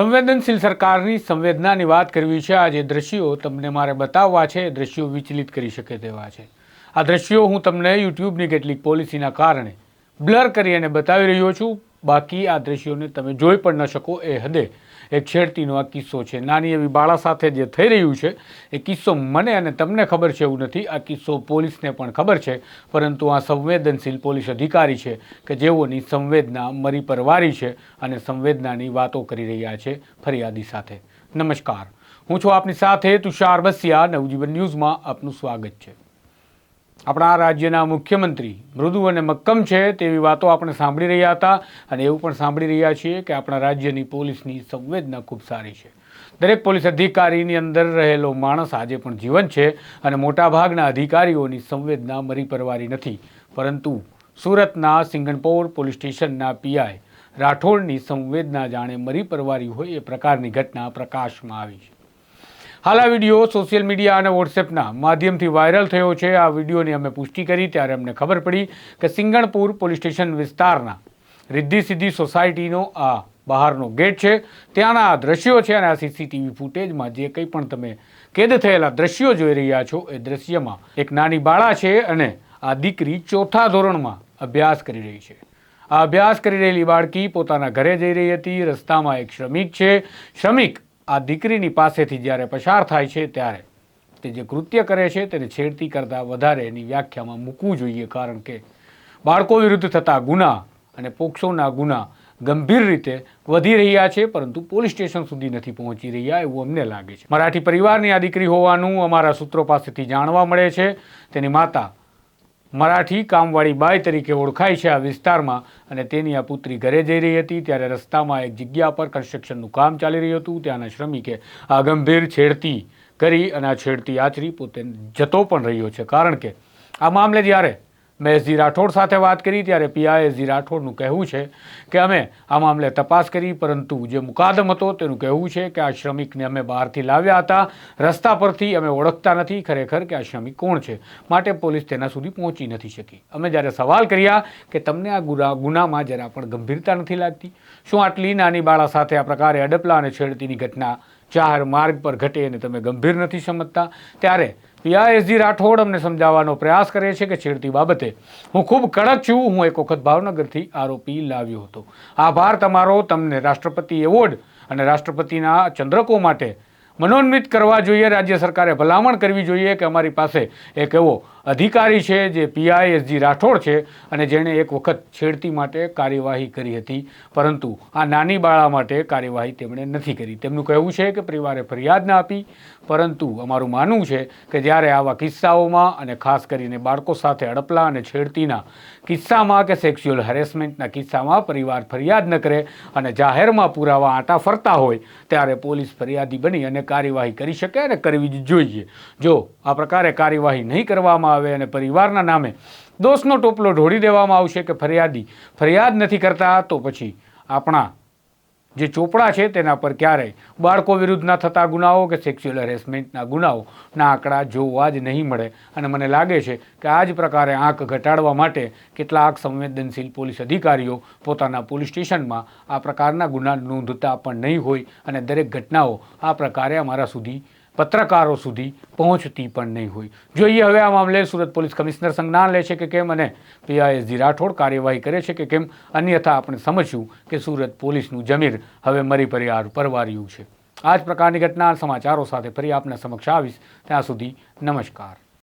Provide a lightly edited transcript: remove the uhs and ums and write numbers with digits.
સંવેદનશીલ સરકારની સંવેદનાની વાત કરવી છે। આ જે દ્રશ્યો તમને મારે બતાવવા છે એ દ્રશ્યો વિચલિત કરી શકે તેવા છે। આ દ્રશ્યો હું તમને યુટ્યુબની કેટલીક પોલિસીના કારણે બ્લર કરી અને બતાવી રહ્યો છું। બાકી આ દ્રશ્યોને તમે જોઈ પણ ન શકો એ હદે એક છેડતીનો આ કિસ્સો છે। નાની એવી બાળા સાથે જે થઈ રહ્યું છે એ કિસ્સો મને અને તમને ખબર છે એવું નથી, આ કિસ્સો પોલીસને પણ ખબર છે, પરંતુ આ સંવેદનશીલ પોલીસ અધિકારી છે કે જેઓની સંવેદના મરી પરવારી છે અને સંવેદનાની વાતો કરી રહ્યા છે ફરિયાદી સાથે। નમસ્કાર, હું છું આપની સાથે તુષાર બસિયા। નવજીવન ન્યૂઝમાં આપનું સ્વાગત છે। આપણા રાજ્યના મુખ્યમંત્રી મૃદુ અને મક્કમ છે તેવી વાતો આપણે સાંભળી રહ્યા હતા અને એવું પણ સાંભળી રહ્યા છીએ કે આપણા રાજ્યની પોલીસની સંવેદના ખૂબ સારી છે। દરેક પોલીસ અધિકારીની અંદર રહેલો માણસ આજે પણ જીવંત છે અને મોટાભાગના અધિકારીઓની સંવેદના મરી પરવારી નથી, પરંતુ સુરતના સિંગણપોર પોલીસ સ્ટેશનના પીઆઈ રાઠોડની સંવેદના જાણે મરી પરવારી હોય એ પ્રકારની ઘટના પ્રકાશમાં આવી છે। હાલ આ વિડીયો સોશિયલ મીડિયા અને વોટ્સએપના માધ્યમથી વાયરલ થયો છે। આ વિડીયોની અમે પુષ્ટિ કરી ત્યારે અમને ખબર પડી કે સિંગણપુર પોલીસ સ્ટેશન વિસ્તારના રિદ્ધિ સિદ્ધિ સોસાયટીનો આ બહારનો ગેટ છે, ત્યાંના આ દ્રશ્યો છે અને આ સીસીટીવી ફૂટેજમાં જે કંઈ પણ તમે કેદ થયેલા દ્રશ્યો જોઈ રહ્યા છો એ દ્રશ્યમાં એક નાની બાળા છે અને આ દીકરી ચોથા ધોરણમાં અભ્યાસ કરી રહી છે। આ અભ્યાસ કરી રહેલી બાળકી પોતાના ઘરે જઈ રહી હતી। રસ્તામાં એક શ્રમિક છે। શ્રમિક આ દીકરીની પાસેથી જ્યારે પસાર થાય છે ત્યારે તે જે કૃત્ય કરે છે તેને છેડતી કરતાં વધારે એની વ્યાખ્યામાં મૂકવું જોઈએ, કારણ કે બાળકો વિરુદ્ધ થતા ગુના અને પોક્સોના ગુના ગંભીર રીતે વધી રહ્યા છે, પરંતુ પોલીસ સ્ટેશન સુધી નથી પહોંચી રહ્યા એવું અમને લાગે છે। મરાઠી પરિવારની આ દીકરી હોવાનું અમારા સૂત્રો પાસેથી જાણવા મળે છે। તેની માતા મરાઠી કામવાળી બાઈ તરીકે ઓળખાય છે આ વિસ્તારમાં અને તેની આ પુત્રી ઘરે જઈ રહી હતી ત્યારે રસ્તામાં એક જગ્યા પર કન્સ્ટ્રક્શનનું કામ ચાલી રહ્યું હતું। ત્યાંના શ્રમિકે આ ગંભીર છેડતી કરી અને આ છેડતી આચરી પોતે જતો પણ રહ્યો છે, કારણ કે આ મામલે જ્યારે મેં એસજી રાઠોડ સાથે વાત કરી ત્યારે પીઆઈ એસજી રાઠોડનું કહેવું છે કે અમે આ મામલે તપાસ કરી, પરંતુ જે મુકાદમ હતો તેનું કહેવું છે કે આ શ્રમિકને અમે બહારથી લાવ્યા હતા, રસ્તા પરથી અમે ઓળખતા નથી ખરેખર કે આ શ્રમિક કોણ છે, માટે પોલીસ તેના સુધી પહોંચી નથી શકી। અમે જ્યારે સવાલ કર્યા કે તમને આ ગુનામાં જરા પણ ગંભીરતા નથી લાગતી, શું આટલી નાની બાળા સાથે આ પ્રકારે અડપલા અને છેડતીની ઘટના જાહેર માર્ગ પર ઘટે અને તમે ગંભીર નથી સમજતા, ત્યારે પીઆઈ એસજી રાઠોડ અમને સમજાવવાનો પ્રયાસ કરે છે કે છેડતી બાબતે હું ખૂબ કડક છું, હું એક વખત ભાવનગરથી આરોપી લાવ્યો હતો। આભાર તમારો, તમને રાષ્ટ્રપતિ એવોર્ડ અને રાષ્ટ્રપતિના ચંદ્રકો માટે મનોન્વિત કરવા જોઈએ। રાજ્ય સરકારે ભલામણ કરવી જોઈએ કે અમારી પાસે એક એવો અધિકારી છે જે પીઆઈ એસજી રાઠોડ છે અને જેણે એક વખત છેડતી માટે કાર્યવાહી કરી હતી, પરંતુ આ નાની બાળા માટે કાર્યવાહી તેમણે નથી કરી। તેમનું કહેવું છે કે પરિવારે ફરિયાદ ના આપી, પરંતુ અમારું માનવું છે કે જ્યારે આવા કિસ્સાઓમાં અને ખાસ કરીને બાળકો સાથે અડપલા અને છેડતીના કિસ્સામાં કે સેક્સ્યુઅલ હેરેસમેન્ટના કિસ્સામાં પરિવાર ફરિયાદ ન કરે અને જાહેરમાં પુરાવા આંટા ફરતા હોય ત્યારે પોલીસ ફરિયાદી બની અને કાર્યવાહી કરી શકે અને કરવી જ જોઈએ। જો આ પ્રકારે કાર્યવાહી નહીં કરવામાં આવે અને પરિવારના નામે દોષનો ટોપલો ઢોળી દેવામાં આવશે કે ફરિયાદી ફરિયાદ નથી કરતા, તો પછી આપણા જે ચોપડા છે તેના પર ક્યારેય બાળકો વિરુદ્ધના થતા ગુનાઓ કે સેક્સ્યુઅલ હેરેસમેન્ટના ગુનાઓના આંકડા જોવા જ નહીં મળે। અને મને લાગે છે કે આ જ પ્રકારે આંક ઘટાડવા માટે કેટલાક સંવેદનશીલ પોલીસ અધિકારીઓ પોતાના પોલીસ સ્ટેશનમાં આ પ્રકારના ગુના નોંધતા પણ નહીં હોય અને દરેક ઘટનાઓ આ પ્રકારે અમારા સુધી પત્રકારો સુધી પહોંચતી પણ નહીં હોય। જોઈએ હવે આ મામલે સુરત પોલીસ કમિશનર સંજ્ઞાન લે છે કે કેમ અને પીઆઈ એસજી રાઠોડ કાર્યવાહી કરે છે કે કેમ, અન્યથા આપણે સમજશું કે સુરત પોલીસનું જમીર હવે મરી પરવાર્યું છે। આ જ પ્રકારની ઘટના સમાચારો સાથે ફરી આપના સમક્ષ આવીશ, ત્યાં સુધી નમસ્કાર।